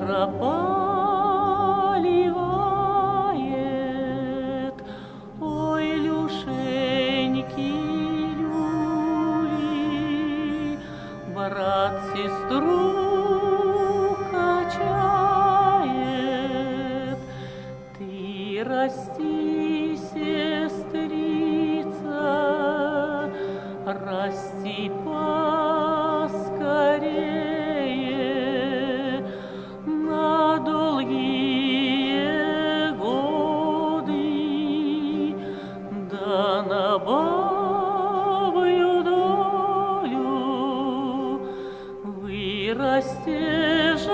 пропаливает. Ой, Люшеньки, люли, брат сестру качает. Ты расти, сестрица, расти поскорее на долгие годы, да на бабью долю вырастешь,